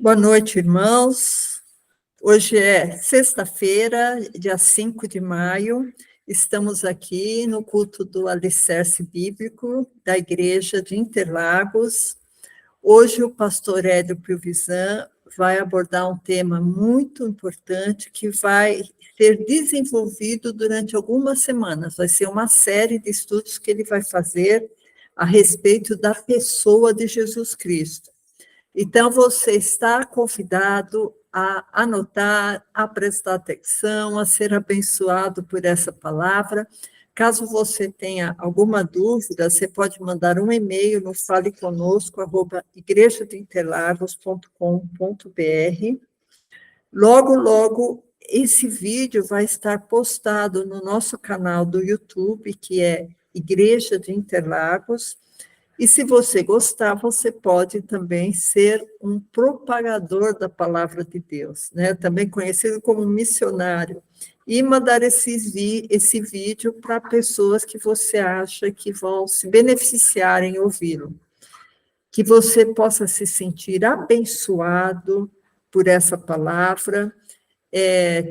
Boa noite, irmãos. Hoje é sexta-feira, dia 5 de maio. Estamos aqui no culto do Alicerce Bíblico da Igreja de Interlagos. Hoje o pastor Hélio Pilvisan vai abordar um tema muito importante que vai ser desenvolvido durante algumas semanas. Vai ser uma série de estudos que ele vai fazer a respeito da pessoa de Jesus Cristo. Então, você está convidado a anotar, a prestar atenção, a ser abençoado por essa palavra. Caso você tenha alguma dúvida, você pode mandar um e-mail no faleconosco@igrejadeinterlagos.com.br. Logo, logo, esse vídeo vai estar postado no nosso canal do YouTube, que é Igreja de Interlagos. E se você gostar, você pode também ser um propagador da palavra de Deus, né? Também conhecido como missionário, e mandar esse vídeo para pessoas que você acha que vão se beneficiar em ouvi-lo. Que você possa se sentir abençoado por essa palavra.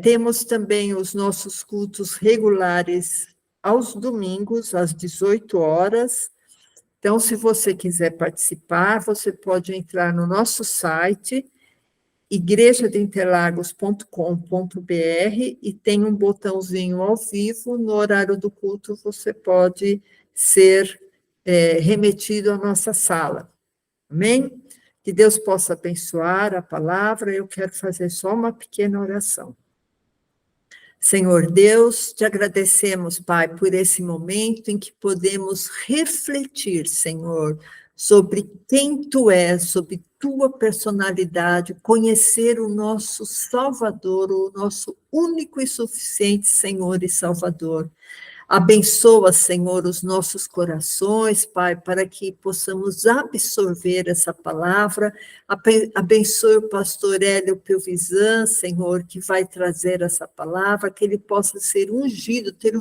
Temos também os nossos cultos regulares aos domingos, às 18 horas. Então, se você quiser participar, você pode entrar no nosso site, igrejadeinterlagos.com.br, e tem um botãozinho ao vivo. No horário do culto, você pode ser remetido à nossa sala. Amém? Que Deus possa abençoar a palavra. Eu quero fazer só uma pequena oração. Senhor Deus, te agradecemos, Pai, por esse momento em que podemos refletir, Senhor, sobre quem Tu és, sobre Tua personalidade, conhecer o nosso Salvador, o nosso único e suficiente Senhor e Salvador. Abençoa, Senhor, os nossos corações, Pai, para que possamos absorver essa palavra. Abençoe o pastor Hélio Pilvisan, Senhor, que vai trazer essa palavra, que ele possa ser ungido, ter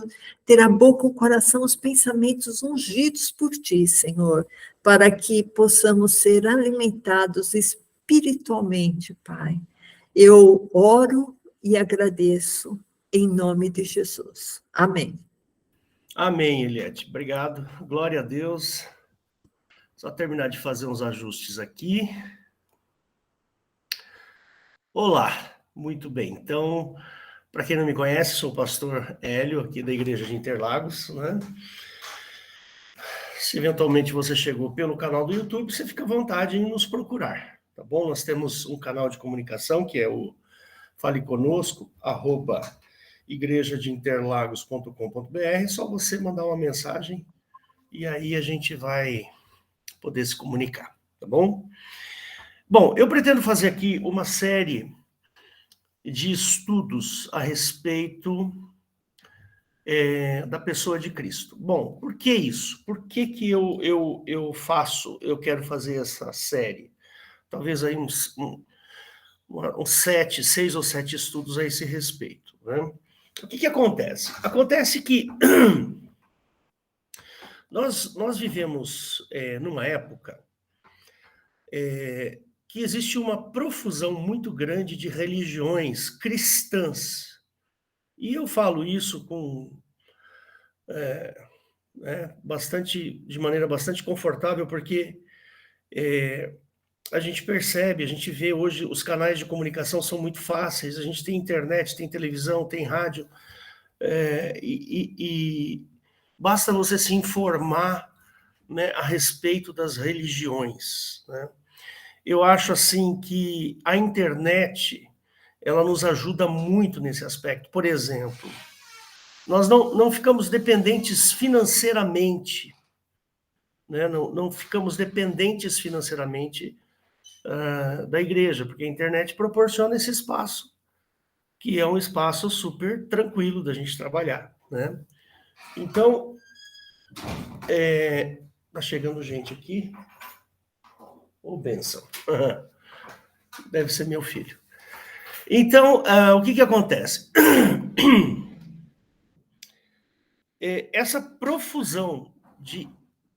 a boca, o coração, os pensamentos ungidos por Ti, Senhor, para que possamos ser alimentados espiritualmente, Pai. Eu oro e agradeço em nome de Jesus. Amém. Amém, Eliette. Obrigado. Glória a Deus. Só terminar de fazer uns ajustes aqui. Olá, muito bem. Então, para quem não me conhece, sou o pastor Hélio, aqui da Igreja de Interlagos, né? Se eventualmente você chegou pelo canal do YouTube, você fica à vontade em nos procurar, tá bom? Nós temos um canal de comunicação, que é o Fale Conosco, @igrejadeinterlagos.com.br. Só você mandar uma mensagem e aí a gente vai poder se comunicar, tá bom? Bom, eu pretendo fazer aqui uma série de estudos a respeito da pessoa de Cristo. Bom, por que isso? Por que eu quero fazer essa série? Talvez aí uns 6 ou 7 estudos a esse respeito, né? O que acontece? Acontece que nós vivemos numa época que existe uma profusão muito grande de religiões cristãs. E eu falo isso de maneira bastante confortável, porque a gente percebe, a gente vê hoje, os canais de comunicação são muito fáceis, a gente tem internet, tem televisão, tem rádio, e basta você se informar, né, a respeito das religiões, né? Eu acho assim que a internet, ela nos ajuda muito nesse aspecto. Por exemplo, nós não ficamos dependentes financeiramente, né? Não ficamos dependentes financeiramente da igreja, porque a internet proporciona esse espaço, que é um espaço super tranquilo da gente trabalhar, né? Então, tá chegando gente aqui. Ô, bênção. Deve ser meu filho. Então, o que acontece? Essa profusão de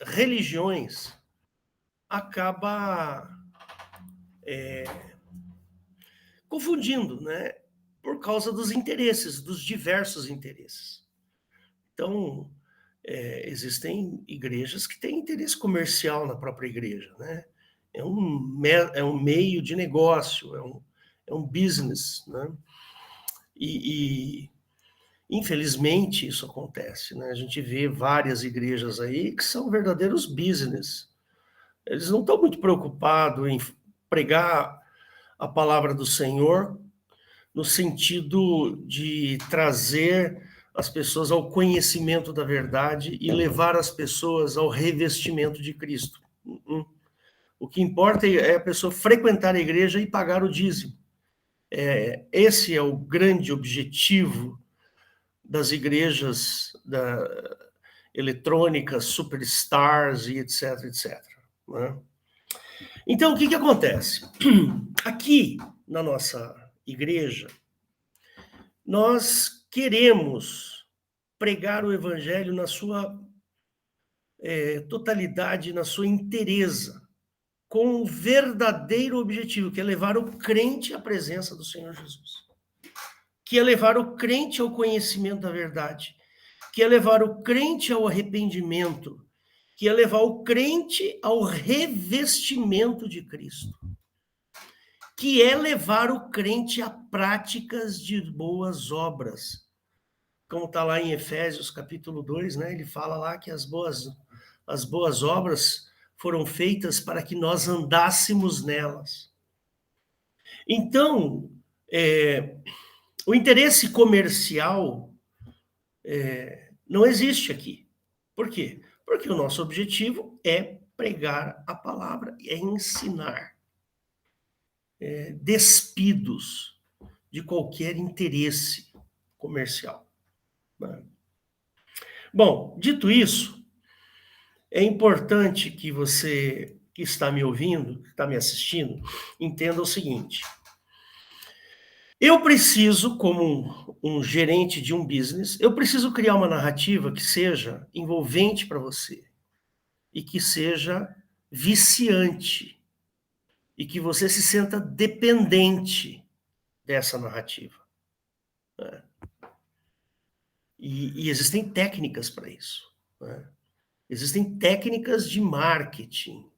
religiões acaba confundindo, né? Por causa dos interesses, dos diversos interesses. Então, existem igrejas que têm interesse comercial na própria igreja, né? É um meio de negócio, é um business, né? E infelizmente isso acontece, né? A gente vê várias igrejas aí que são verdadeiros business. Eles não estão muito preocupados em pregar a palavra do Senhor no sentido de trazer as pessoas ao conhecimento da verdade e levar as pessoas ao revestimento de Cristo. O que importa é a pessoa frequentar a igreja e pagar o dízimo. Esse é o grande objetivo das igrejas eletrônicas, superstars e etc, etc. Né? Então, o que acontece? Aqui, na nossa igreja, nós queremos pregar o evangelho na sua totalidade, na sua inteireza, com o verdadeiro objetivo, que é levar o crente à presença do Senhor Jesus, que é levar o crente ao conhecimento da verdade, que é levar o crente ao arrependimento, que é levar o crente ao revestimento de Cristo, que é levar o crente a práticas de boas obras. Como está lá em Efésios capítulo 2, né? Ele fala lá que as boas obras foram feitas para que nós andássemos nelas. Então, o interesse comercial não existe aqui. Por quê? Porque o nosso objetivo é pregar a palavra, é ensinar, despidos de qualquer interesse comercial. Né? Bom, dito isso, é importante que você que está me ouvindo, que está me assistindo, entenda o seguinte. Eu preciso, como um gerente de um business, eu preciso criar uma narrativa que seja envolvente para você e que seja viciante e que você se sinta dependente dessa narrativa. Né? E existem técnicas para isso. Né? Existem técnicas de marketing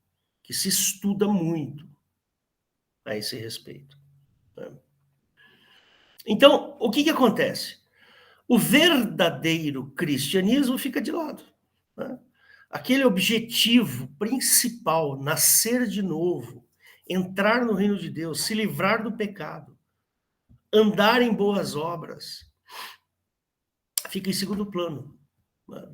que se estuda muito a esse respeito. Né? Então, o que acontece? O verdadeiro cristianismo fica de lado. Né? Aquele objetivo principal, nascer de novo, entrar no reino de Deus, se livrar do pecado, andar em boas obras, fica em segundo plano. Né?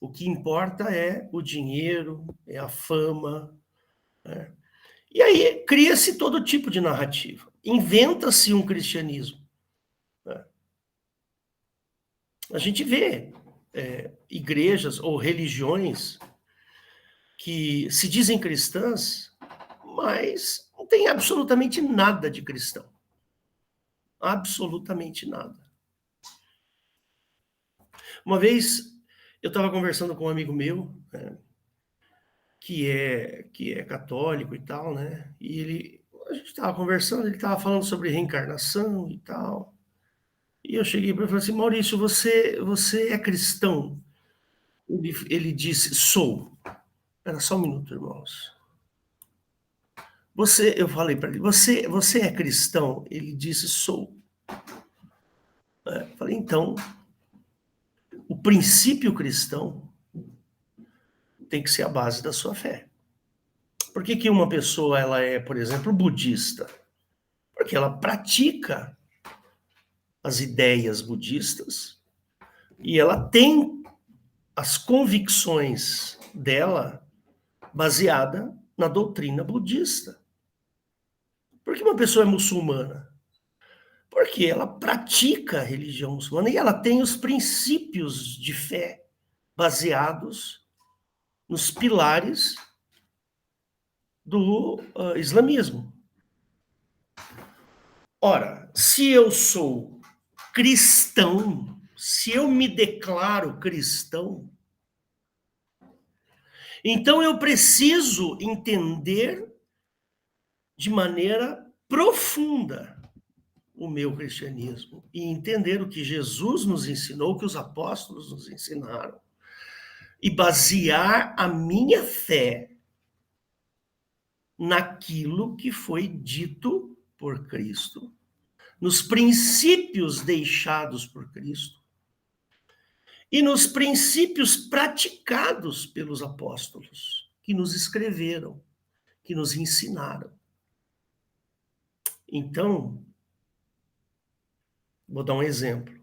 O que importa é o dinheiro, é a fama. Né? E aí cria-se todo tipo de narrativa. Inventa-se um cristianismo. Né? A gente vê igrejas ou religiões que se dizem cristãs, mas não tem absolutamente nada de cristão. Absolutamente nada. Uma vez eu estava conversando com um amigo meu, né, que é católico e tal, né? E a gente estava conversando, ele estava falando sobre reencarnação e tal. E eu cheguei para ele e falei assim, Maurício, você é cristão? Ele disse, sou. Espera só um minuto, irmãos. Eu falei para ele, você é cristão? Ele disse, sou. Falei, então, o princípio cristão tem que ser a base da sua fé. Por que uma pessoa ela é, por exemplo, budista? Porque ela pratica as ideias budistas e ela tem as convicções dela baseada na doutrina budista. Por que uma pessoa é muçulmana? Porque ela pratica a religião muçulmana e ela tem os princípios de fé baseados nos pilares do islamismo. Ora, se eu sou cristão, se eu me declaro cristão, então eu preciso entender de maneira profunda o meu cristianismo e entender o que Jesus nos ensinou, o que os apóstolos nos ensinaram, e basear a minha fé naquilo que foi dito por Cristo, nos princípios deixados por Cristo e nos princípios praticados pelos apóstolos, que nos escreveram, que nos ensinaram. Então, vou dar um exemplo.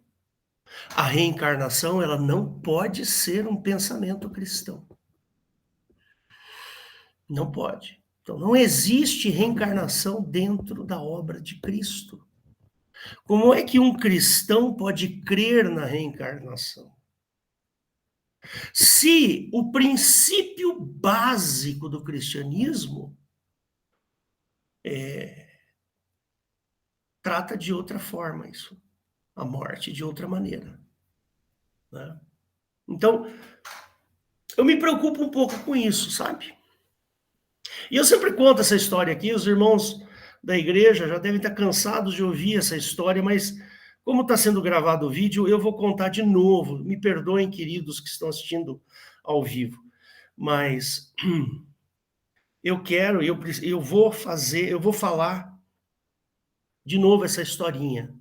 A reencarnação, ela não pode ser um pensamento cristão. Não pode. Então, não existe reencarnação dentro da obra de Cristo. Como é que um cristão pode crer na reencarnação? Se o princípio básico do cristianismo trata de outra forma isso, a morte de outra maneira, né? Então, eu me preocupo um pouco com isso, sabe? E eu sempre conto essa história aqui, os irmãos da igreja já devem estar cansados de ouvir essa história, mas como está sendo gravado o vídeo, eu vou contar de novo. Me perdoem, queridos que estão assistindo ao vivo, mas eu vou falar de novo essa historinha.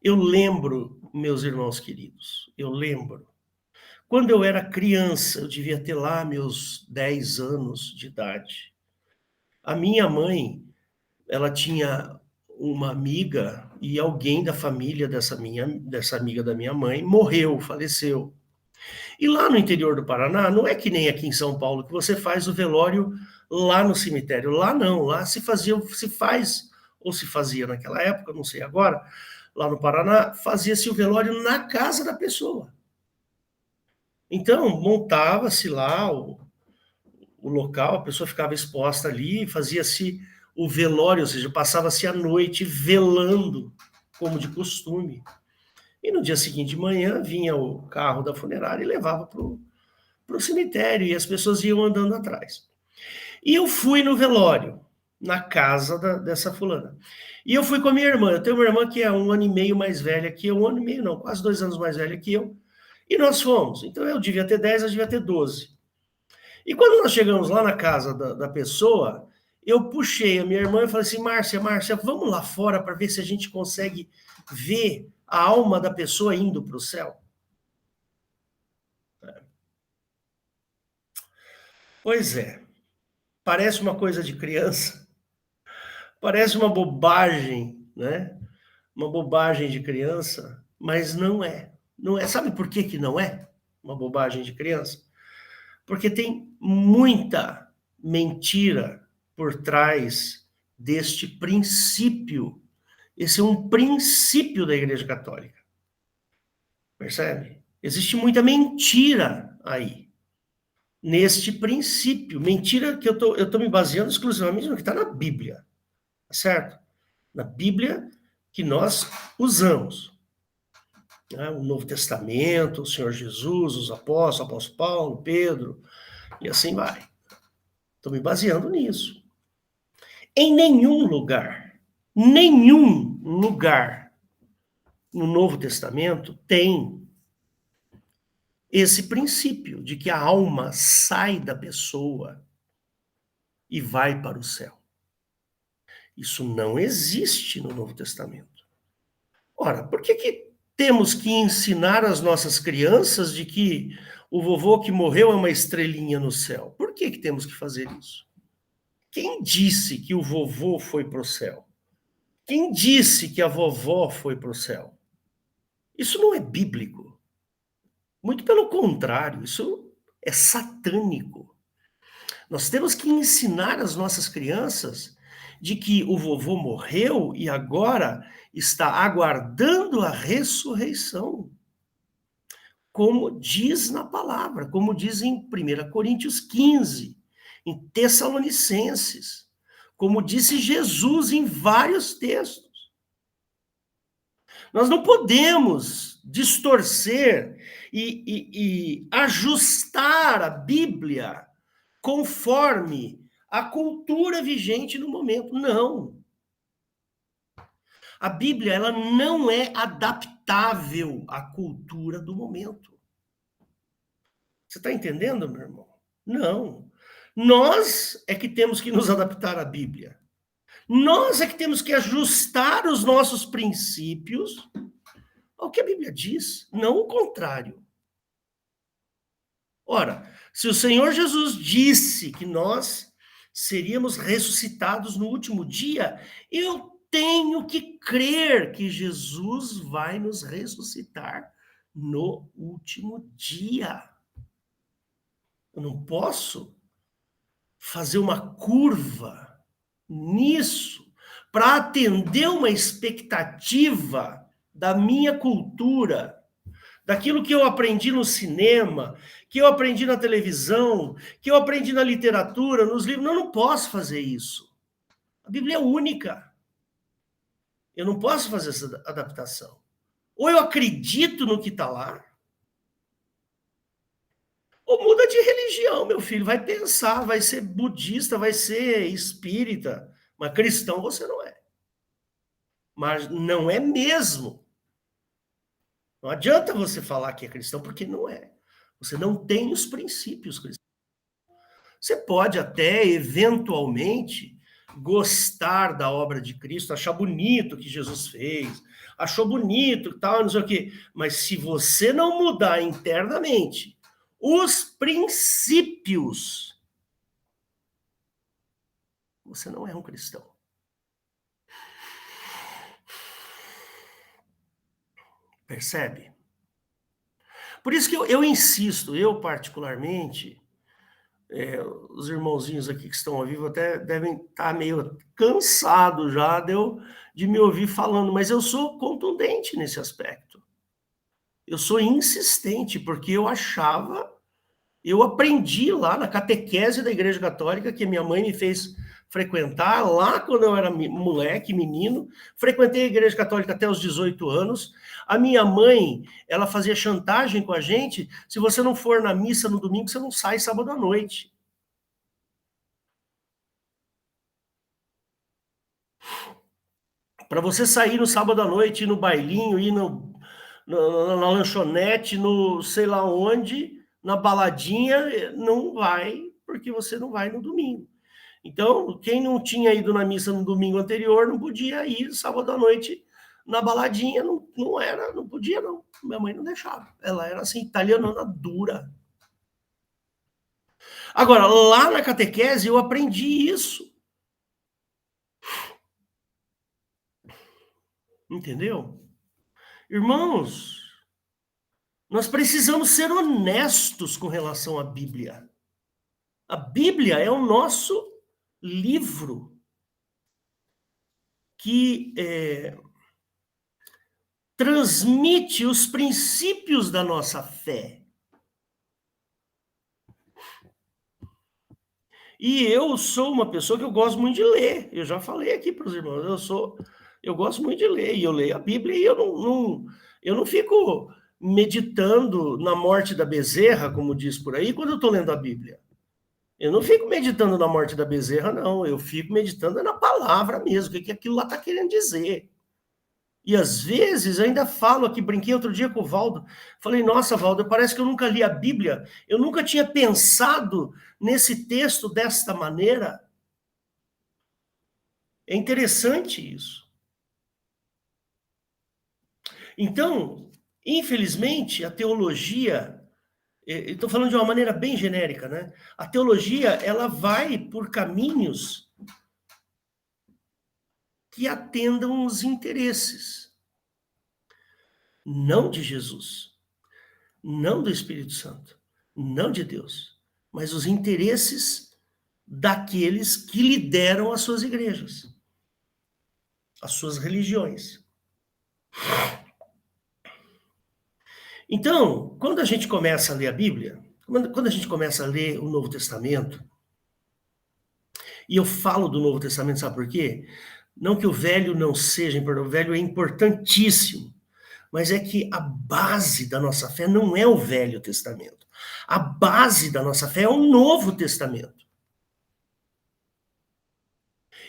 Eu lembro, meus irmãos queridos, quando eu era criança, eu devia ter lá meus 10 anos de idade. A minha mãe, ela tinha uma amiga e alguém da família dessa amiga da minha mãe morreu, faleceu. E lá no interior do Paraná, não é que nem aqui em São Paulo, que você faz o velório lá no cemitério. Lá não, lá se faz, ou se fazia naquela época, não sei agora, lá no Paraná, fazia-se o velório na casa da pessoa. Então, montava-se lá o local, a pessoa ficava exposta ali, fazia-se o velório, ou seja, passava-se a noite velando, como de costume. E no dia seguinte de manhã, vinha o carro da funerária e levava para o cemitério, e as pessoas iam andando atrás. E eu fui no velório, na casa dessa fulana. E eu fui com a minha irmã. Eu tenho uma irmã que é 1 ano e meio mais velha que eu, 1 ano e meio não, quase 2 anos mais velha que eu. E nós fomos. Então eu devia ter 10, ela devia ter 12. E quando nós chegamos lá na casa da pessoa, eu puxei a minha irmã e falei assim, Márcia, vamos lá fora para ver se a gente consegue ver a alma da pessoa indo para o céu. Pois é, parece uma coisa de criança, parece uma bobagem, né? Uma bobagem de criança, mas não é. Não é. Sabe por que não é uma bobagem de criança? Porque tem muita mentira por trás deste princípio. Esse é um princípio da Igreja Católica. Percebe? Existe muita mentira aí, neste princípio. Mentira que eu tô me baseando exclusivamente no que está na Bíblia, certo? Na Bíblia que nós usamos. Né? O Novo Testamento, o Senhor Jesus, os apóstolos, o apóstolo Paulo, Pedro, e assim vai. Estou me baseando nisso. Em nenhum lugar no Novo Testamento tem esse princípio de que a alma sai da pessoa e vai para o céu. Isso não existe no Novo Testamento. Ora, por que temos que ensinar as nossas crianças de que o vovô que morreu é uma estrelinha no céu? Por que temos que fazer isso? Quem disse que o vovô foi para o céu? Quem disse que a vovó foi para o céu? Isso não é bíblico. Muito pelo contrário, isso é satânico. Nós temos que ensinar as nossas crianças de que o vovô morreu e agora está aguardando a ressurreição. Como diz na palavra, como diz em 1 Coríntios 15, em Tessalonicenses, como disse Jesus em vários textos. Nós não podemos distorcer e ajustar a Bíblia conforme a cultura vigente no momento. Não. A Bíblia, ela não é adaptável à cultura do momento. Você está entendendo, meu irmão? Não. Nós é que temos que nos adaptar à Bíblia. Nós é que temos que ajustar os nossos princípios ao que a Bíblia diz, não o contrário. Ora, se o Senhor Jesus disse que nós seríamos ressuscitados no último dia, eu tenho que crer que Jesus vai nos ressuscitar no último dia. Eu não posso fazer uma curva nisso para atender uma expectativa da minha cultura, daquilo que eu aprendi no cinema, que eu aprendi na televisão, que eu aprendi na literatura, nos livros. Eu não posso fazer isso. A Bíblia é única. Eu não posso fazer essa adaptação. Ou eu acredito no que está lá, ou muda de religião, meu filho. Vai pensar, vai ser budista, vai ser espírita, mas cristão você não é. Mas não é mesmo. Não adianta você falar que é cristão, porque não é. Você não tem os princípios cristãos. Você pode até, eventualmente, gostar da obra de Cristo, achar bonito o que Jesus fez, achou bonito e tal, não sei o quê. Mas se você não mudar internamente os princípios, você não é um cristão. Percebe? Por isso que eu insisto, eu particularmente, os irmãozinhos aqui que estão ao vivo até devem estar meio cansados já de me ouvir falando, mas eu sou contundente nesse aspecto. Eu sou insistente, porque eu aprendi lá na catequese da Igreja Católica, que minha mãe me fez frequentar, lá quando eu era moleque, menino, frequentei a Igreja Católica até os 18 anos. A minha mãe, ela fazia chantagem com a gente: se você não for na missa no domingo, você não sai sábado à noite. Para você sair no sábado à noite, ir no bailinho, ir na lanchonete, no sei lá onde, na baladinha, não vai, porque você não vai no domingo. Então, quem não tinha ido na missa no domingo anterior, não podia ir sábado à noite na baladinha, não podia não. Minha mãe não deixava. Ela era assim, italianona dura. Agora, lá na catequese eu aprendi isso. Entendeu? Irmãos, nós precisamos ser honestos com relação à Bíblia. A Bíblia é o nosso livro que transmite os princípios da nossa fé. E eu sou uma pessoa que eu gosto muito de ler. Eu já falei aqui para os irmãos, eu gosto muito de ler, e eu leio a Bíblia e eu não fico meditando na morte da bezerra, como diz por aí, quando eu estou lendo a Bíblia. Eu não fico meditando na morte da bezerra, não. Eu fico meditando na palavra mesmo, o que aquilo lá está querendo dizer. E às vezes, ainda falo aqui, brinquei outro dia com o Valdo, falei, nossa, Valdo, parece que eu nunca li a Bíblia, eu nunca tinha pensado nesse texto desta maneira. É interessante isso. Então, infelizmente, a teologia, estou falando de uma maneira bem genérica, né? A teologia, ela vai por caminhos que atendam os interesses, não de Jesus, não do Espírito Santo, não de Deus, mas os interesses daqueles que lideram as suas igrejas, as suas religiões. Então, quando a gente começa a ler a Bíblia, quando a gente começa a ler o Novo Testamento, e eu falo do Novo Testamento, sabe por quê? Não que o Velho não seja importante, o Velho é importantíssimo, mas é que a base da nossa fé não é o Velho Testamento. A base da nossa fé é o Novo Testamento.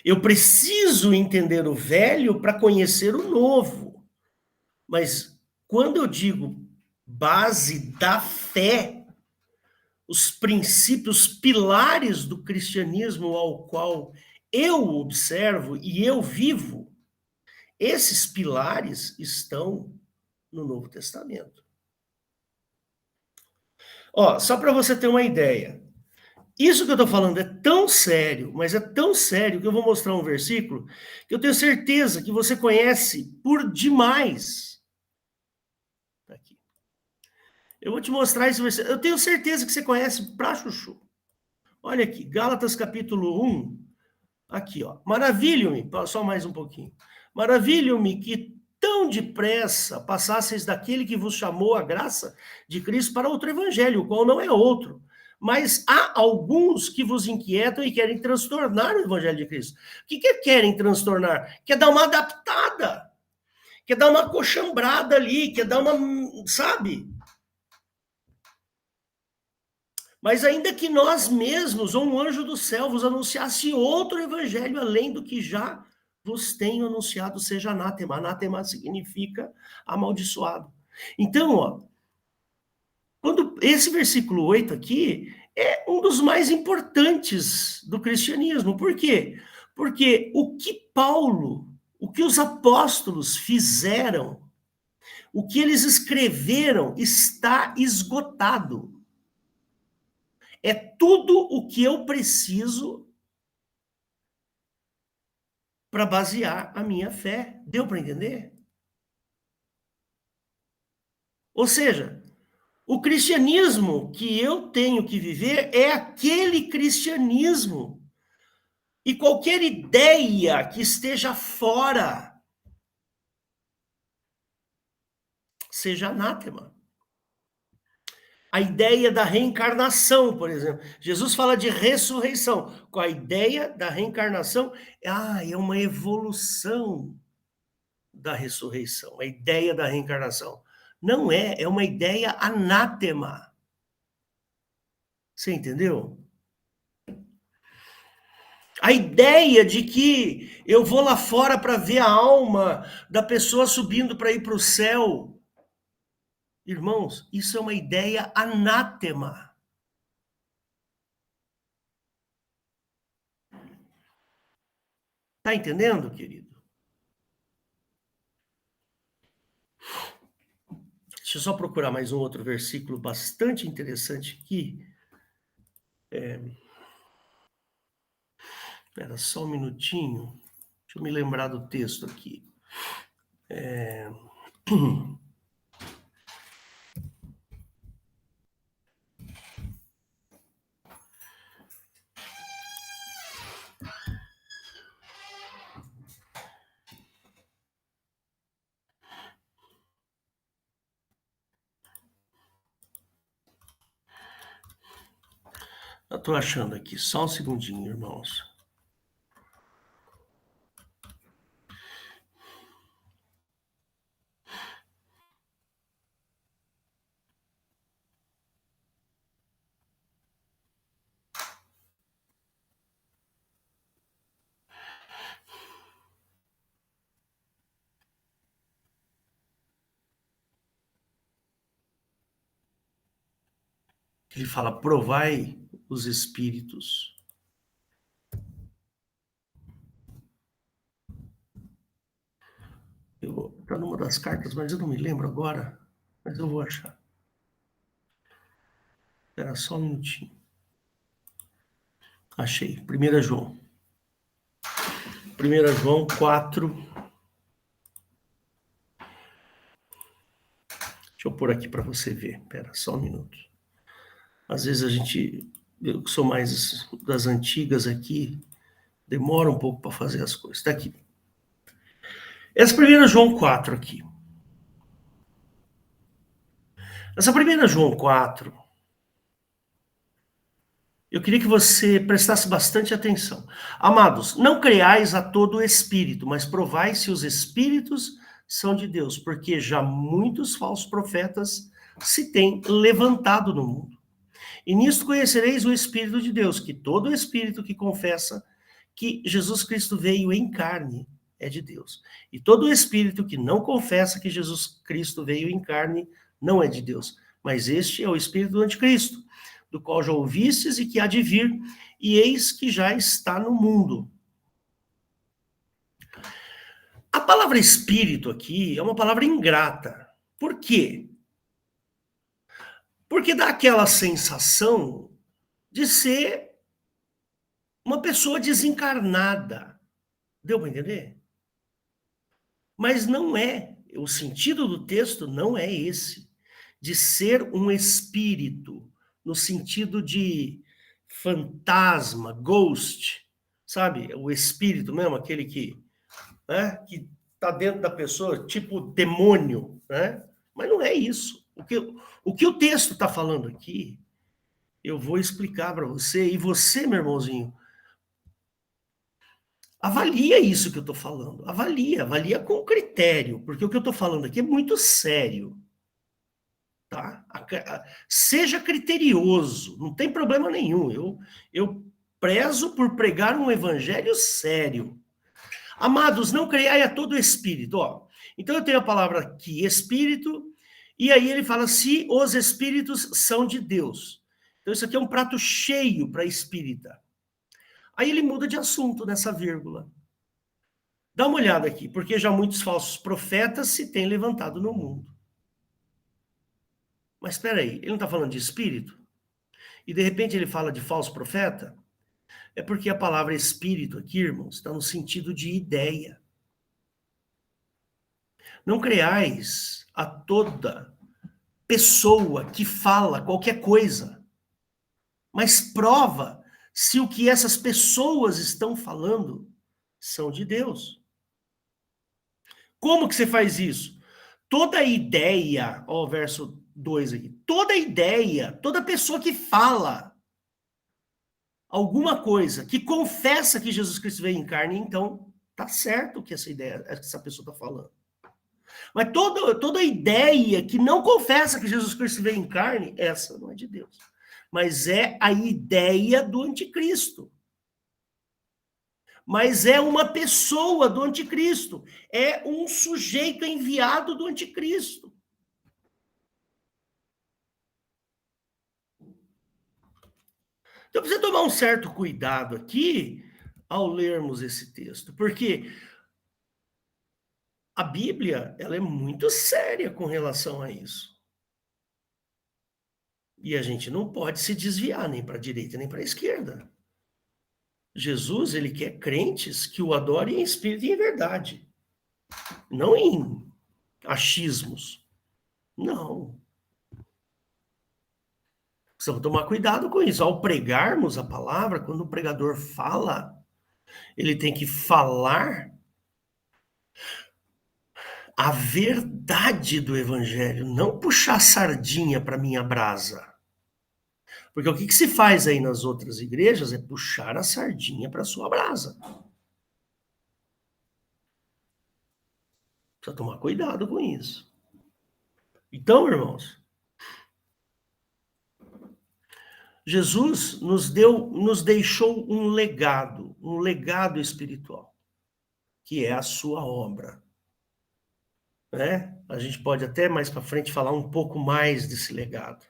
Eu preciso entender o velho para conhecer o novo. Mas quando eu digo base da fé, os princípios, pilares do cristianismo ao qual eu observo e eu vivo, esses pilares estão no Novo Testamento. Ó, só para você ter uma ideia, isso que eu estou falando é tão sério, mas é tão sério que eu vou mostrar um versículo que eu tenho certeza que você conhece por demais. Tá aqui. Eu vou te mostrar esse versículo. Eu tenho certeza que você conhece pra chuchu. Olha aqui, Gálatas capítulo 1. Aqui, ó. Maravilho-me, só mais um pouquinho. Maravilho-me que tão depressa passasseis daquele que vos chamou a graça de Cristo para outro evangelho, o qual não é outro. Mas há alguns que vos inquietam e querem transtornar o evangelho de Cristo. O que querem transtornar? Quer dar uma adaptada. Quer dar uma coxambrada ali, quer dar uma, sabe? Mas ainda que nós mesmos, ou um anjo do céu, vos anunciasse outro evangelho, além do que já vos tenho anunciado, seja anátema. Anátema significa amaldiçoado. Então, ó, quando esse versículo 8 aqui é um dos mais importantes do cristianismo. Por quê? Porque o que Paulo, o que os apóstolos fizeram, o que eles escreveram está esgotado. É tudo o que eu preciso para basear a minha fé. Deu para entender? Ou seja, o cristianismo que eu tenho que viver é aquele cristianismo. E qualquer ideia que esteja fora seja anátema. A ideia da reencarnação, por exemplo. Jesus fala de ressurreição. Com a ideia da reencarnação, é uma evolução da ressurreição. A ideia da reencarnação. Não é uma ideia anátema. Você entendeu? A ideia de que eu vou lá fora para ver a alma da pessoa subindo para ir para o céu. Irmãos, isso é uma ideia anátema. Tá entendendo, querido? Deixa eu só procurar mais um outro versículo bastante interessante aqui. Espera só um minutinho. Deixa eu me lembrar do texto aqui. Eu estou achando aqui, só um segundinho, irmãos. Ele fala, provai os espíritos. Está numa das cartas, mas eu não me lembro agora. Mas eu vou achar. Espera só um minutinho. Achei. 1 João. 1 João 4. Deixa eu pôr aqui para você ver. Espera só um minuto. Às vezes eu que sou mais das antigas aqui, demora um pouco para fazer as coisas. Está aqui. Essa 1 João 4 aqui. Essa 1 João 4, eu queria que você prestasse bastante atenção. Amados, não creais a todo espírito, mas provai se os espíritos são de Deus, porque já muitos falsos profetas se têm levantado no mundo. E nisto conhecereis o Espírito de Deus, que todo espírito que confessa que Jesus Cristo veio em carne é de Deus. E todo espírito que não confessa que Jesus Cristo veio em carne não é de Deus. Mas este é o espírito do anticristo, do qual já ouvistes e que há de vir, e eis que já está no mundo. A palavra espírito aqui é uma palavra ingrata. Por quê? Porque dá aquela sensação de ser uma pessoa desencarnada. Deu para entender? Mas não é. O sentido do texto não é esse. De ser um espírito, no sentido de fantasma, ghost, sabe? O espírito mesmo, aquele que está dentro da pessoa, tipo demônio, né? Mas não é isso. O que o texto está falando aqui, eu vou explicar para você, e você, meu irmãozinho, avalia isso que eu estou falando. Avalia com critério, porque o que eu estou falando aqui é muito sério. Tá? Seja criterioso, não tem problema nenhum. Eu prezo por pregar um evangelho sério. Amados, não creiai a todo espírito. Ó. Então eu tenho a palavra aqui, espírito, e aí ele fala se os espíritos são de Deus. Então isso aqui é um prato cheio para espírita. Aí ele muda de assunto nessa vírgula. Dá uma olhada aqui, porque já muitos falsos profetas se têm levantado no mundo. Mas espera aí, ele não está falando de espírito? E de repente ele fala de falso profeta? É porque a palavra espírito aqui, irmãos, está no sentido de ideia. Não creais a toda pessoa que fala qualquer coisa, mas prova se o que essas pessoas estão falando são de Deus. Como que você faz isso? Toda ideia, ó, o verso 2 aqui, toda ideia, toda pessoa que fala alguma coisa, que confessa que Jesus Cristo veio em carne, então tá certo que essa ideia, essa pessoa está falando. Mas toda ideia que não confessa que Jesus Cristo veio em carne, essa não é de Deus. Mas é a ideia do anticristo. Mas é uma pessoa do anticristo. É um sujeito enviado do anticristo. Então precisa tomar um certo cuidado aqui ao lermos esse texto, porque a Bíblia ela é muito séria com relação a isso. E a gente não pode se desviar nem para a direita nem para a esquerda. Jesus, ele quer crentes que o adorem em espírito e em verdade, não em achismos. Não. Precisamos tomar cuidado com isso. Ao pregarmos a palavra, quando o pregador fala, ele tem que falar a verdade do evangelho, não puxar sardinha para minha brasa. Porque o que se faz aí nas outras igrejas é puxar a sardinha para sua brasa. Precisa tomar cuidado com isso. Então, irmãos, Jesus nos deixou um legado espiritual, que é a sua obra. Né? A gente pode até mais para frente falar um pouco mais desse legado.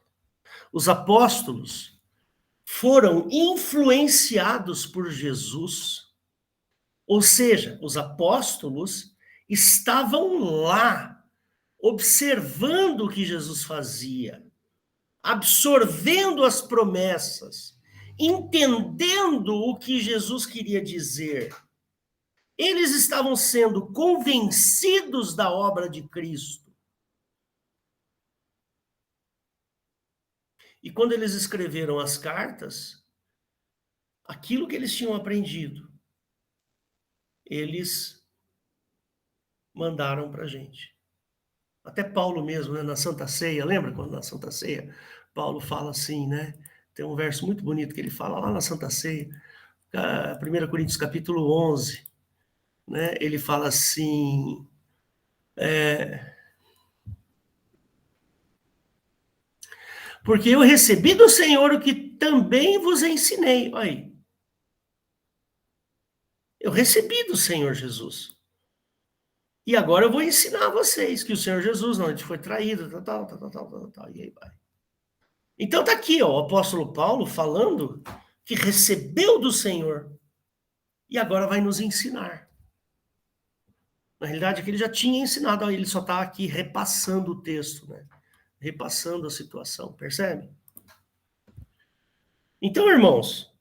Os apóstolos foram influenciados por Jesus, ou seja, os apóstolos estavam lá, observando o que Jesus fazia, absorvendo as promessas, entendendo o que Jesus queria dizer. Eles estavam sendo convencidos da obra de Cristo. E quando eles escreveram as cartas, aquilo que eles tinham aprendido, eles mandaram para a gente. Até Paulo mesmo, né, na Santa Ceia, lembra quando na Santa Ceia Paulo fala assim, né? Tem um verso muito bonito que ele fala lá na Santa Ceia, 1 Coríntios capítulo 11, né? Ele fala assim, porque eu recebi do Senhor o que também vos ensinei. Aí. Eu recebi do Senhor Jesus. E agora eu vou ensinar a vocês que o Senhor Jesus, não, ele foi traído, tal, e aí vai. Então tá aqui, ó, o apóstolo Paulo falando que recebeu do Senhor e agora vai nos ensinar. Na realidade, é que ele já tinha ensinado, ele só está aqui repassando o texto, né? Repassando a situação, percebe? Então, irmãos,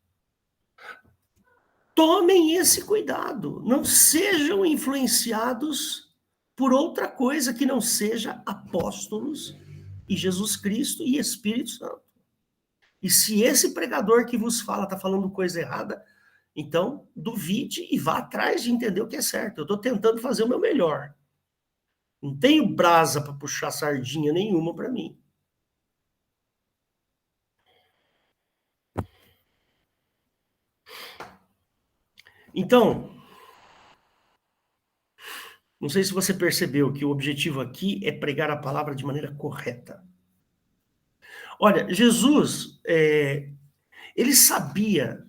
tomem esse cuidado, não sejam influenciados por outra coisa que não seja apóstolos e Jesus Cristo e Espírito Santo. E se esse pregador que vos fala está falando coisa errada, então duvide e vá atrás de entender o que é certo. Eu estou tentando fazer o meu melhor. Não tenho brasa para puxar sardinha nenhuma para mim. Então, não sei se você percebeu que o objetivo aqui é pregar a palavra de maneira correta. Olha, Jesus, ele sabia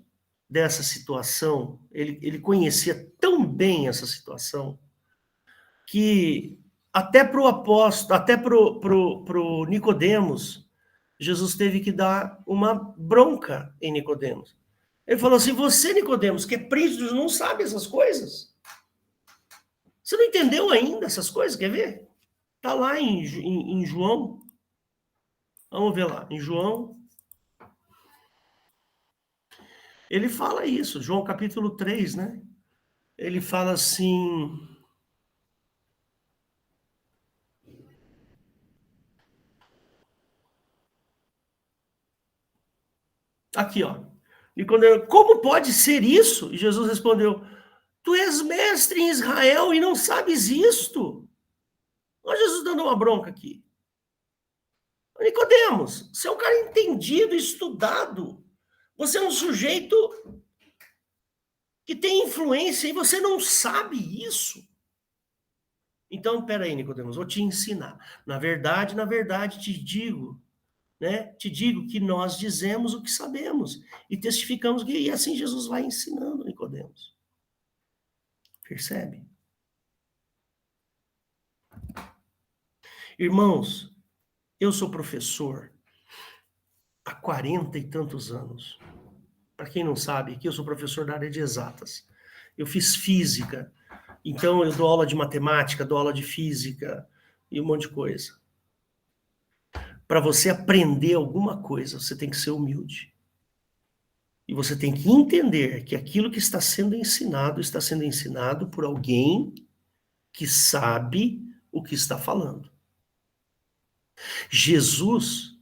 dessa situação, ele conhecia tão bem essa situação, que até para o apóstolo, até para o Nicodemos, Jesus teve que dar uma bronca em Nicodemos. Ele falou assim, você, Nicodemos, que é príncipe, não sabe essas coisas? Você não entendeu ainda essas coisas, quer ver? Está lá em João. Vamos ver lá, em João. Ele fala isso, João capítulo 3, né? Ele fala assim... Aqui, ó. Nicodemo, como pode ser isso? E Jesus respondeu, tu és mestre em Israel e não sabes isto? Olha Jesus dando uma bronca aqui. Nicodemos, você é um cara entendido, estudado. Você é um sujeito que tem influência e você não sabe isso. Então, peraí, Nicodemos, vou te ensinar. Na verdade, te digo, né? Te digo que nós dizemos o que sabemos e testificamos que e assim Jesus vai ensinando, Nicodemos. Percebe? Irmãos, eu sou professor há 40 e tantos anos. Para quem não sabe, aqui eu sou professor da área de exatas. Eu fiz física, então eu dou aula de matemática, dou aula de física e um monte de coisa. Para você aprender alguma coisa, você tem que ser humilde. E você tem que entender que aquilo que está sendo ensinado por alguém que sabe o que está falando. Jesus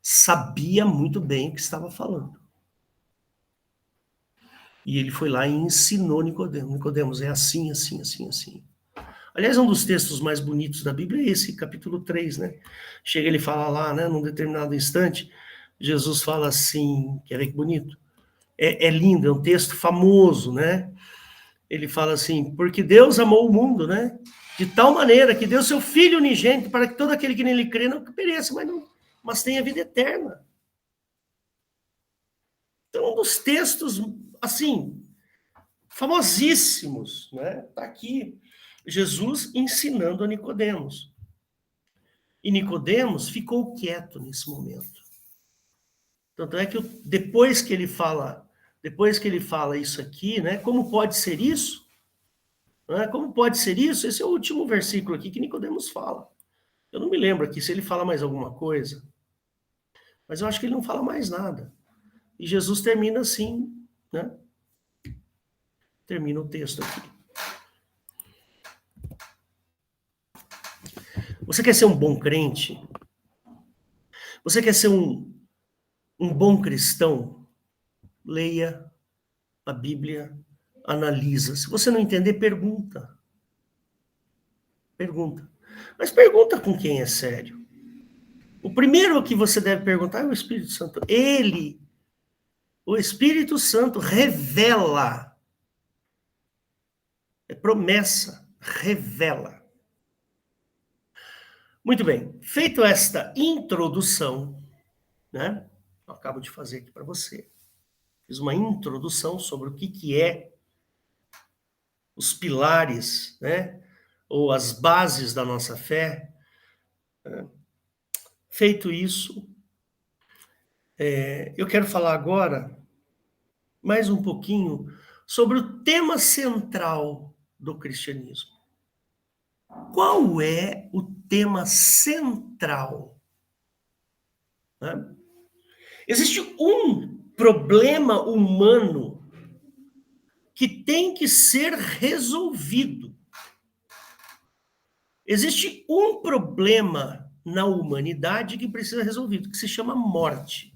sabia muito bem o que estava falando. E ele foi lá e ensinou Nicodemos. Nicodemos, é assim, assim, assim, assim. Aliás, um dos textos mais bonitos da Bíblia é esse, capítulo 3, né? Chega ele fala lá, né, num determinado instante, Jesus fala assim, quer ver que bonito? É lindo, é um texto famoso, né? Ele fala assim, porque Deus amou o mundo, né? De tal maneira que deu seu Filho unigênito para que todo aquele que nele crê não pereça, mas tenha vida eterna. Então, um dos textos, assim, famosíssimos, né? Está aqui, Jesus ensinando a Nicodemos. E Nicodemos ficou quieto nesse momento. Tanto é que depois que ele fala isso aqui, né? Como pode ser isso? Né, como pode ser isso? Esse é o último versículo aqui que Nicodemos fala. Eu não me lembro aqui se ele fala mais alguma coisa, mas eu acho que ele não fala mais nada. E Jesus termina assim, né? Termina o texto aqui. Você quer ser um bom crente? Você quer ser um bom cristão? Leia a Bíblia, analisa. Se você não entender, pergunta. Pergunta. Mas pergunta com quem é sério. O primeiro que você deve perguntar é o Espírito Santo. O Espírito Santo revela. É promessa, revela. Muito bem, feito esta introdução, né? Eu acabo de fazer aqui para você. Fiz uma introdução sobre o que é os pilares, né? Ou as bases da nossa fé. Feito isso, eu quero falar agora mais um pouquinho sobre o tema central do cristianismo. Qual é o tema central? Né? Existe um problema humano que tem que ser resolvido. Existe um problema na humanidade que precisa ser resolvido, que se chama morte.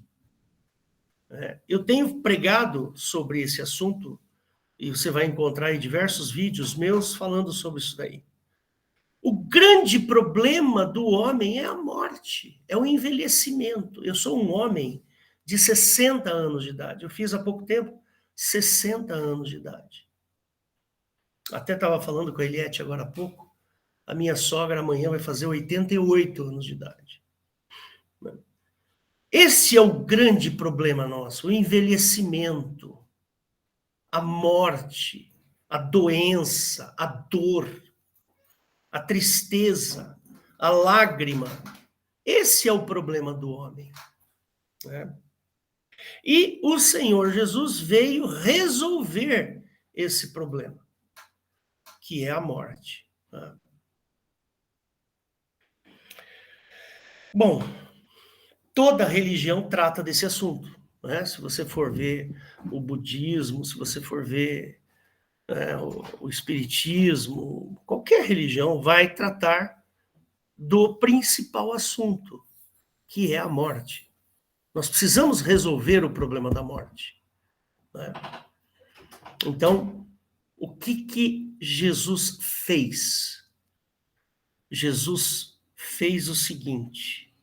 Eu tenho pregado sobre esse assunto, e você vai encontrar aí diversos vídeos meus falando sobre isso daí. O grande problema do homem é a morte, é o envelhecimento. Eu sou um homem de 60 anos de idade. Eu fiz há pouco tempo 60 anos de idade. Até estava falando com a Eliette agora há pouco. A minha sogra amanhã vai fazer 88 anos de idade. Esse é o grande problema nosso, o envelhecimento, a morte, a doença, a dor, a tristeza, a lágrima. Esse é o problema do homem. Né? E o Senhor Jesus veio resolver esse problema, que é a morte. Né? Bom, toda religião trata desse assunto. Né? Se você for ver o budismo, se você for ver o espiritismo, qualquer religião vai tratar do principal assunto, que é a morte. Nós precisamos resolver o problema da morte. Né? Então, o que Jesus fez? Jesus fez o seguinte: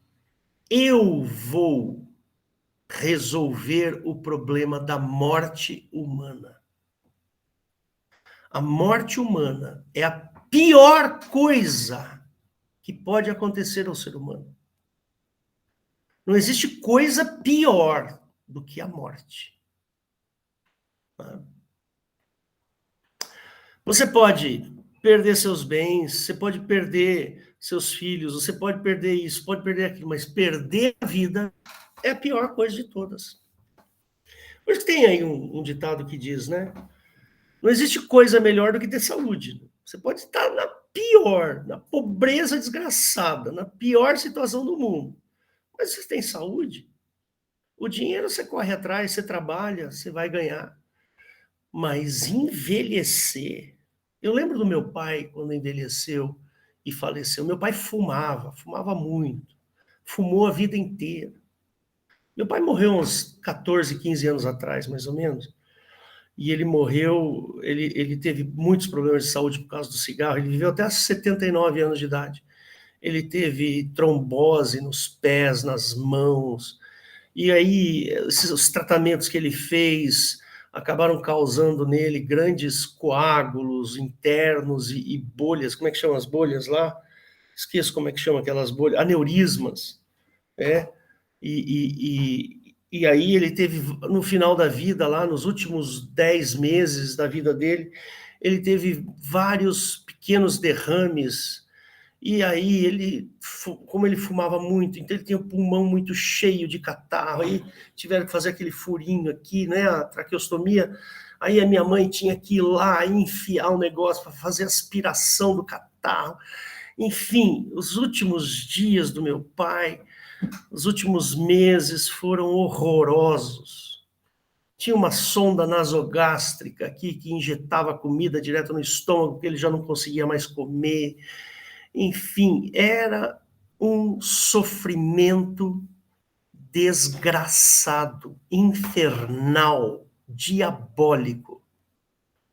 eu vou resolver o problema da morte humana. A morte humana é a pior coisa que pode acontecer ao ser humano. Não existe coisa pior do que a morte. Você pode perder seus bens, você pode perder seus filhos, você pode perder isso, pode perder aquilo, mas perder a vida é a pior coisa de todas. Por isso que tem aí um ditado que diz, né? Não existe coisa melhor do que ter saúde. Você pode estar na pior, na pobreza desgraçada, na pior situação do mundo. Mas você tem saúde, o dinheiro você corre atrás, você trabalha, você vai ganhar. Mas envelhecer... Eu lembro do meu pai, quando envelheceu e faleceu. Meu pai fumava muito. Fumou a vida inteira. Meu pai morreu uns 14, 15 anos atrás, mais ou menos. E ele morreu, ele teve muitos problemas de saúde por causa do cigarro. Ele viveu até 79 anos de idade. Ele teve trombose nos pés, nas mãos. E aí, os tratamentos que ele fez acabaram causando nele grandes coágulos internos e bolhas. Como é que chama as bolhas lá? Esqueço como é que chama aquelas bolhas. Aneurismas. E aí ele teve, no final da vida, lá nos últimos 10 meses da vida dele, ele teve vários pequenos derrames. E aí, como ele fumava muito, então ele tinha o pulmão muito cheio de catarro, aí tiveram que fazer aquele furinho aqui, né, a traqueostomia, aí a minha mãe tinha que ir lá e enfiar um negócio para fazer aspiração do catarro. Enfim, os últimos dias do meu pai, os últimos meses foram horrorosos. Tinha uma sonda nasogástrica aqui que injetava comida direto no estômago, porque ele já não conseguia mais comer. Enfim, era um sofrimento desgraçado, infernal, diabólico.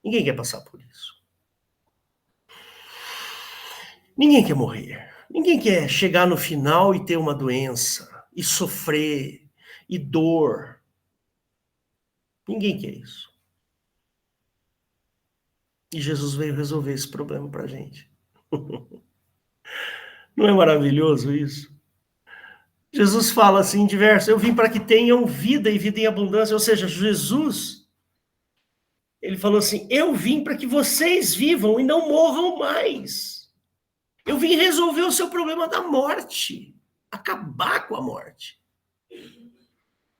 Ninguém quer passar por isso. Ninguém quer morrer. Ninguém quer chegar no final e ter uma doença, e sofrer, e dor. Ninguém quer isso. E Jesus veio resolver esse problema para a gente. Não é maravilhoso isso? Jesus fala assim, diverso, eu vim para que tenham vida e vida em abundância. Ou seja, Jesus, Ele falou assim, eu vim para que vocês vivam e não morram mais. Eu vim resolver o seu problema da morte, acabar com a morte.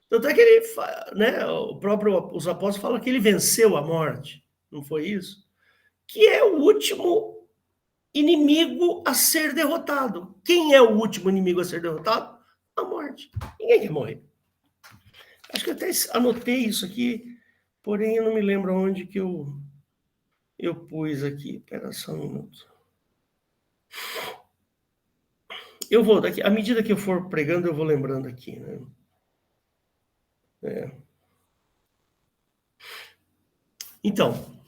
Tanto é que ele, né, os apóstolos falam que ele venceu a morte, não foi isso? Que é o último inimigo a ser derrotado. Quem é o último inimigo a ser derrotado? A morte. Ninguém quer morrer. Acho que eu até anotei isso aqui, porém eu não me lembro onde que eu pus aqui. Espera só um minuto. Eu vou, daqui, à medida que eu for pregando, eu vou lembrando aqui, né? Então,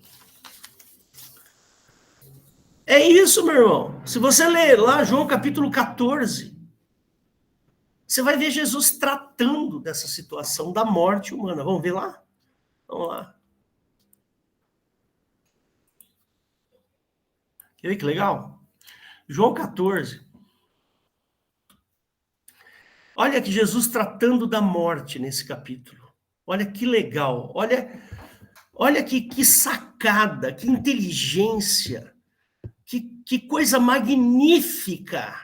é isso, meu irmão. Se você ler lá João capítulo 14, você vai ver Jesus tratando dessa situação da morte humana. Vamos ver lá? Vamos lá. Quer ver que legal? João 14. Olha que Jesus tratando da morte nesse capítulo. Olha que legal. Olha que sacada, que inteligência, que coisa magnífica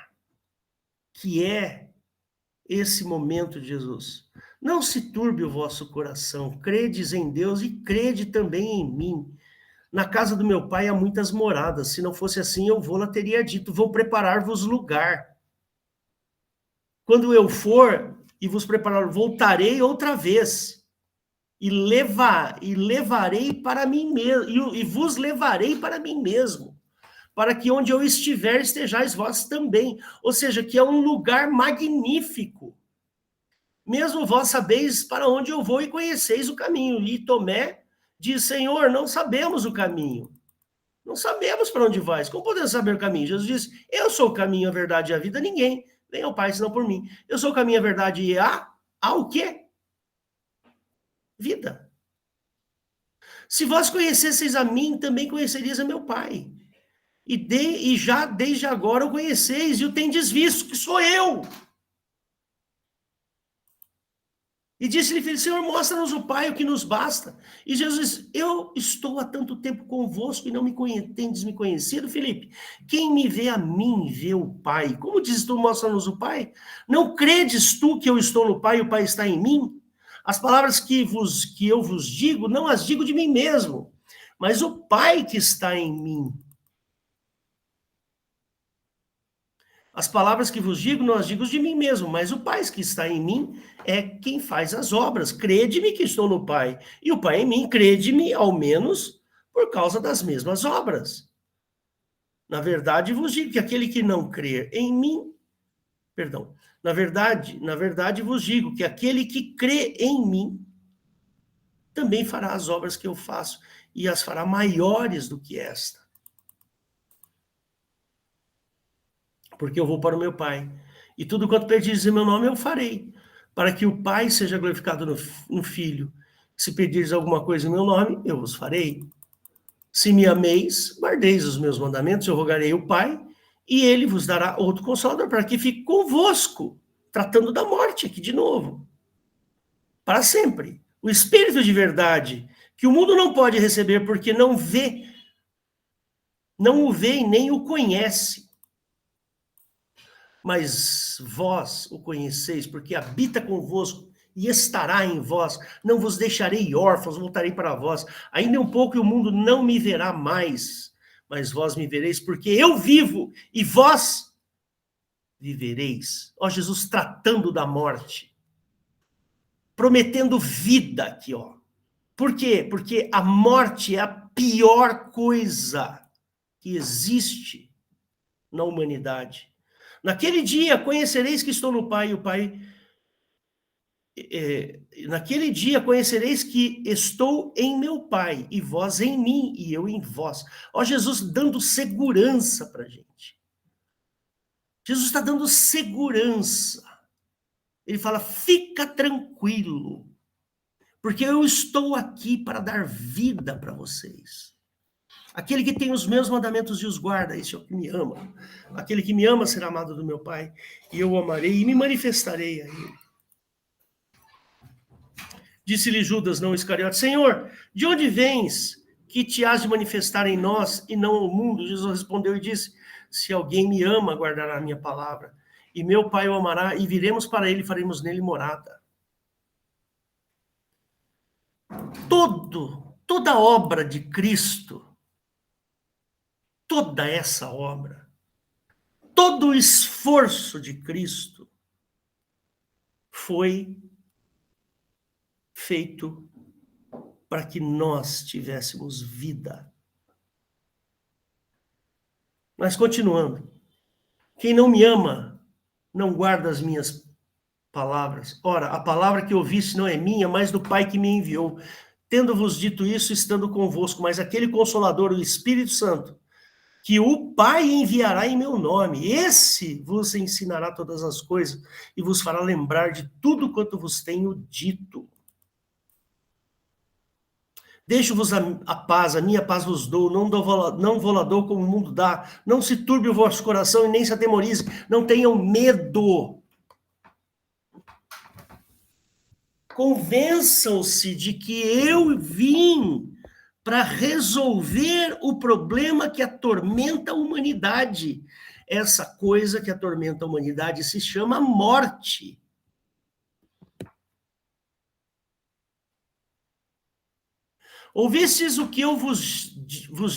que é esse momento de Jesus. Não se turbe o vosso coração, credes em Deus e crede também em mim. Na casa do meu pai há muitas moradas, se não fosse assim eu vou lá teria dito, vou preparar-vos lugar. Quando eu for e vos preparar, voltarei outra vez e levarei para mim mesmo, e vos levarei para mim mesmo, para que onde eu estiver estejais vós também. Ou seja, que é um lugar magnífico. Mesmo vós sabeis para onde eu vou e conheceis o caminho. E Tomé diz, Senhor, não sabemos o caminho. Não sabemos para onde vais. Como podemos saber o caminho? Jesus diz, eu sou o caminho, a verdade e a vida. Ninguém vem ao Pai senão por mim. Eu sou o caminho, a verdade e há o quê? Vida. Se vós conhecesseis a mim, também conhecerias a meu Pai. E já desde agora o conheceis e o tendes visto, que sou eu. E disse-lhe, filho, Senhor, mostra-nos o Pai, o que nos basta. E Jesus disse, eu estou há tanto tempo convosco e não tendes me conhecido, Filipe. Quem me vê a mim, vê o Pai. Como dizes tu, mostra-nos o Pai? Não credes tu que eu estou no Pai e o Pai está em mim? As palavras que eu vos digo, não as digo de mim mesmo, mas o Pai que está em mim. As palavras que vos digo, não as digo de mim mesmo, mas o Pai que está em mim é quem faz as obras. Crede-me que estou no Pai, e o Pai em mim, crede-me, ao menos, por causa das mesmas obras. Na verdade, vos digo que aquele que não crer em mim, na verdade vos digo que aquele que crê em mim, também fará as obras que eu faço, e as fará maiores do que esta. Porque eu vou para o meu Pai. E tudo quanto pedires em meu nome eu farei, para que o Pai seja glorificado no Filho. Se pedires alguma coisa em meu nome, eu vos farei. Se me ameis, guardeis os meus mandamentos, eu rogarei ao Pai, e ele vos dará outro Consolador, para que fique convosco, tratando da morte aqui de novo, para sempre. O Espírito de verdade, que o mundo não pode receber, porque não o vê e nem o conhece. Mas vós o conheceis, porque habita convosco e estará em vós. Não vos deixarei órfãos, voltarei para vós. Ainda um pouco e o mundo não me verá mais, mas vós me vereis, porque eu vivo e vós vivereis. Ó, Jesus tratando da morte, prometendo vida aqui, ó. Por quê? Porque a morte é a pior coisa que existe na humanidade. Naquele dia conhecereis que estou no Pai, e o Pai... naquele dia conhecereis que estou em meu Pai, e vós em mim, e eu em vós. Ó, Jesus dando segurança para a gente. Jesus está dando segurança. Ele fala, fica tranquilo, porque eu estou aqui para dar vida para vocês. Aquele que tem os meus mandamentos e os guarda, esse é o que me ama. Aquele que me ama será amado do meu Pai, e eu o amarei e me manifestarei a ele. Disse-lhe Judas, não Iscariote, Senhor, de onde vens que te has de manifestar em nós e não ao mundo? Jesus respondeu e disse: se alguém me ama, guardará a minha palavra, e meu Pai o amará, e viremos para ele e faremos nele morada. Toda a obra de Cristo, toda essa obra, todo o esforço de Cristo foi feito para que nós tivéssemos vida. Mas continuando, quem não me ama, não guarda as minhas palavras. Ora, a palavra que ouviste não é minha, mas do Pai que me enviou. Tendo-vos dito isso, estando convosco, mas aquele Consolador, o Espírito Santo, que o Pai enviará em meu nome, esse vos ensinará todas as coisas e vos fará lembrar de tudo quanto vos tenho dito. Deixo-vos a paz, a minha paz vos dou, não vou lá dou como o mundo dá. Não se turbe o vosso coração e nem se atemorize. Não tenham medo. Convençam-se de que eu vim para resolver o problema que atormenta a humanidade. Essa coisa que atormenta a humanidade se chama morte. Ouvistes o que eu vos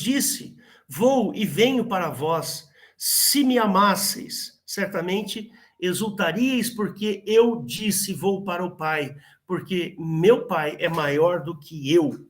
disse? Vou e venho para vós. Se me amasseis, certamente exultaríeis, porque eu disse, vou para o Pai, porque meu Pai é maior do que eu.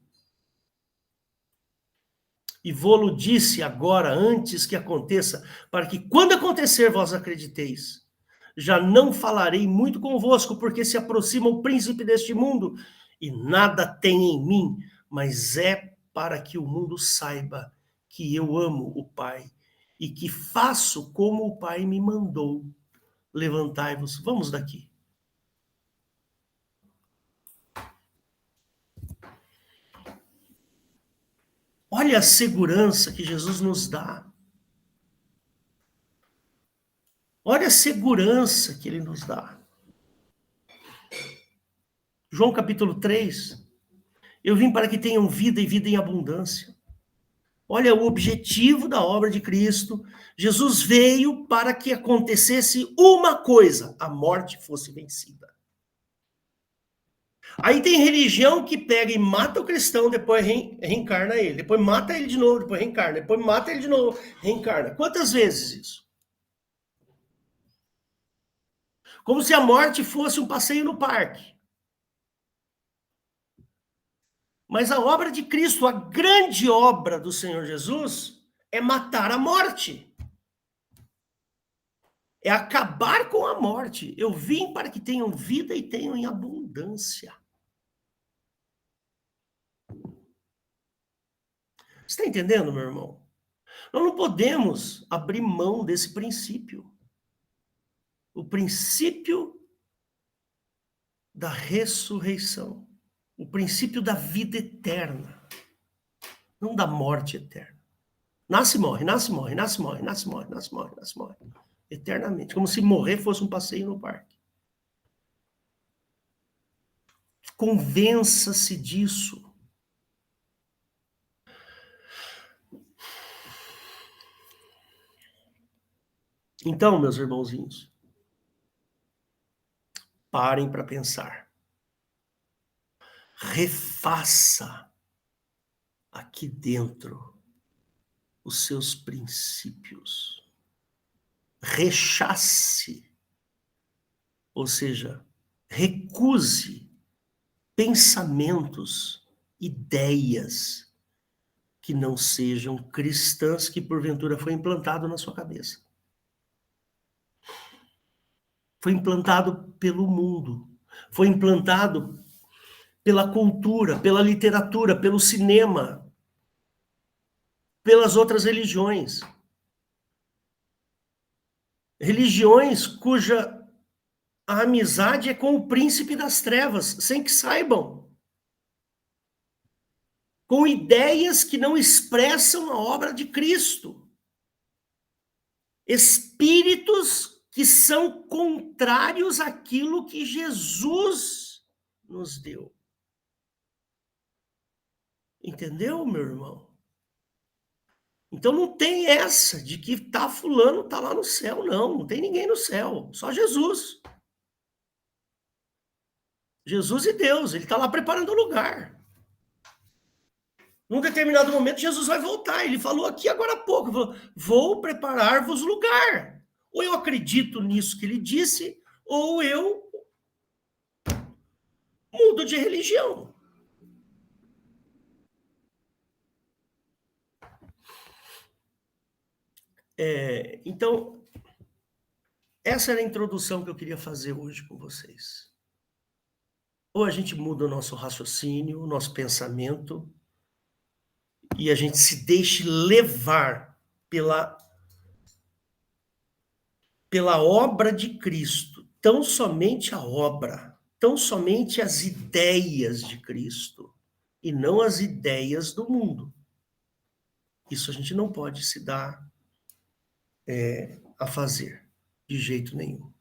E vô-lo disse agora, antes que aconteça, para que quando acontecer vós acrediteis. Já não falarei muito convosco, porque se aproxima o príncipe deste mundo, e nada tem em mim, mas é para que o mundo saiba que eu amo o Pai, e que faço como o Pai me mandou. Levantai-vos, vamos daqui. Olha a segurança que Jesus nos dá. Olha a segurança que ele nos dá. João capítulo 3. Eu vim para que tenham vida e vida em abundância. Olha o objetivo da obra de Cristo. Jesus veio para que acontecesse uma coisa: a morte fosse vencida. Aí tem religião que pega e mata o cristão, depois reencarna ele. Depois mata ele de novo, depois reencarna. Depois mata ele de novo, reencarna. Quantas vezes isso? Como se a morte fosse um passeio no parque. Mas a obra de Cristo, a grande obra do Senhor Jesus, é matar a morte. É acabar com a morte. Eu vim para que tenham vida e tenham em abundância. Você está entendendo, meu irmão? Nós não podemos abrir mão desse princípio. O princípio da ressurreição. O princípio da vida eterna. Não da morte eterna. Nasce e morre, nasce e morre, nasce e morre, nasce e morre, nasce e morre, nasce e morre. Eternamente. Como se morrer fosse um passeio no parque. Convença-se disso. Então, meus irmãozinhos, parem para pensar. Refaça aqui dentro os seus princípios. Rechace, ou seja, recuse pensamentos, ideias que não sejam cristãs, que porventura foi implantado na sua cabeça. Foi implantado pelo mundo, foi implantado pela cultura, pela literatura, pelo cinema, pelas outras religiões. Religiões cuja a amizade é com o príncipe das trevas, sem que saibam. Com ideias que não expressam a obra de Cristo. Espíritos que são contrários àquilo que Jesus nos deu. Entendeu, meu irmão? Então não tem essa de que fulano tá lá no céu, não tem ninguém no céu, só Jesus. Jesus e Deus, ele está lá preparando o lugar. Num determinado momento, Jesus vai voltar. Ele falou aqui agora há pouco, vou preparar-vos lugar. Ou eu acredito nisso que ele disse, ou eu mudo de religião. Então, essa era a introdução que eu queria fazer hoje com vocês. Ou a gente muda o nosso raciocínio, o nosso pensamento, e a gente se deixe levar pela obra de Cristo, tão somente a obra, tão somente as ideias de Cristo, e não as ideias do mundo. Isso a gente não pode se dar a fazer, de jeito nenhum.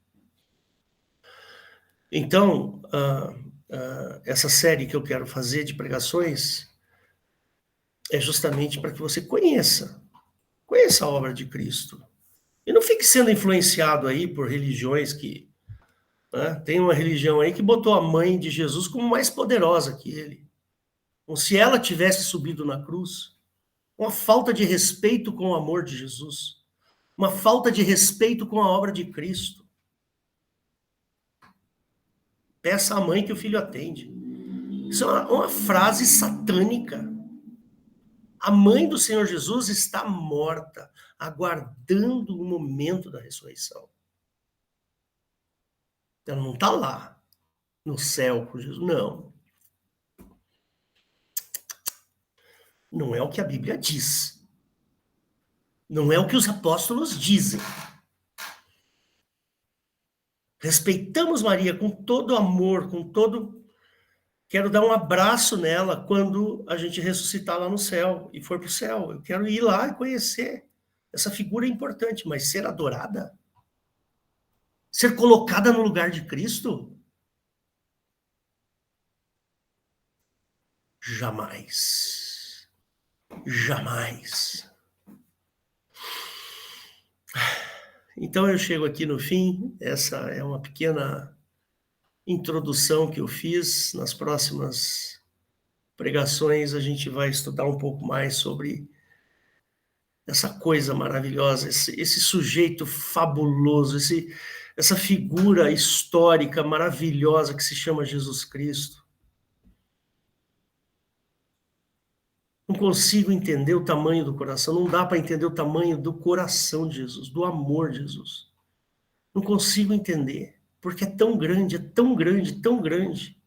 Então, essa série que eu quero fazer de pregações é justamente para que você conheça a obra de Cristo. E não fique sendo influenciado aí por religiões que... Tem uma religião aí que botou a mãe de Jesus como mais poderosa que ele. Como se ela tivesse subido na cruz. Uma falta de respeito com o amor de Jesus. Uma falta de respeito com a obra de Cristo. Peça à mãe que o filho atende. Isso é uma frase satânica. A mãe do Senhor Jesus está morta, aguardando o momento da ressurreição. Ela não está lá, no céu com Jesus. Não. Não é o que a Bíblia diz. Não é o que os apóstolos dizem. Respeitamos Maria com todo amor, com todo... Quero dar um abraço nela quando a gente ressuscitar lá no céu e for para o céu. Eu quero ir lá e conhecer. Essa figura é importante, mas ser adorada? Ser colocada no lugar de Cristo? Jamais. Jamais. Então eu chego aqui no fim. Essa é uma pequena introdução que eu fiz. Nas próximas pregações a gente vai estudar um pouco mais sobre essa coisa maravilhosa, esse sujeito fabuloso, essa figura histórica maravilhosa que se chama Jesus Cristo. Não consigo entender o tamanho do coração, não dá para entender o tamanho do coração de Jesus, do amor de Jesus. Não consigo entender, porque é tão grande, tão grande, tão grande.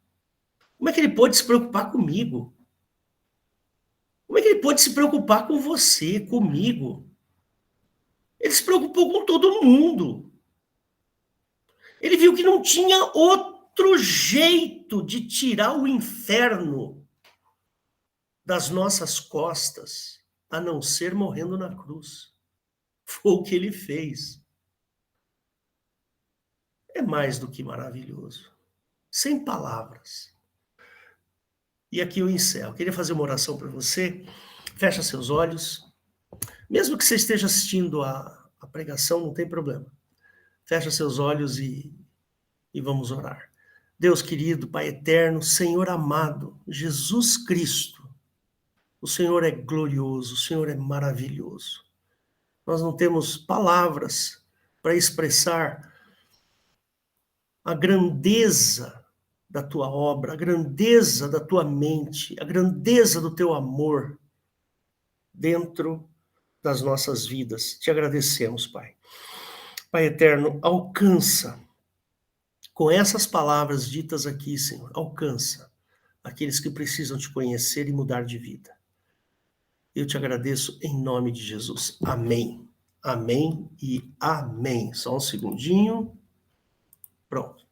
Como é que ele pode se preocupar comigo? Como é que ele pode se preocupar com você, comigo? Ele se preocupou com todo mundo. Ele viu que não tinha outro jeito de tirar o inferno das nossas costas, a não ser morrendo na cruz. Foi o que ele fez. É mais do que maravilhoso. Sem palavras. E aqui eu encerro. Eu queria fazer uma oração para você. Fecha seus olhos. Mesmo que você esteja assistindo a pregação, não tem problema. Fecha seus olhos e vamos orar. Deus querido, Pai eterno, Senhor amado, Jesus Cristo, o Senhor é glorioso, o Senhor é maravilhoso. Nós não temos palavras para expressar a grandeza da tua obra, a grandeza da tua mente, a grandeza do teu amor dentro das nossas vidas. Te agradecemos, Pai. Pai eterno, alcança com essas palavras ditas aqui, Senhor, alcança aqueles que precisam te conhecer e mudar de vida. Eu te agradeço em nome de Jesus. Amém. Amém e amém. Só um segundinho. Pronto.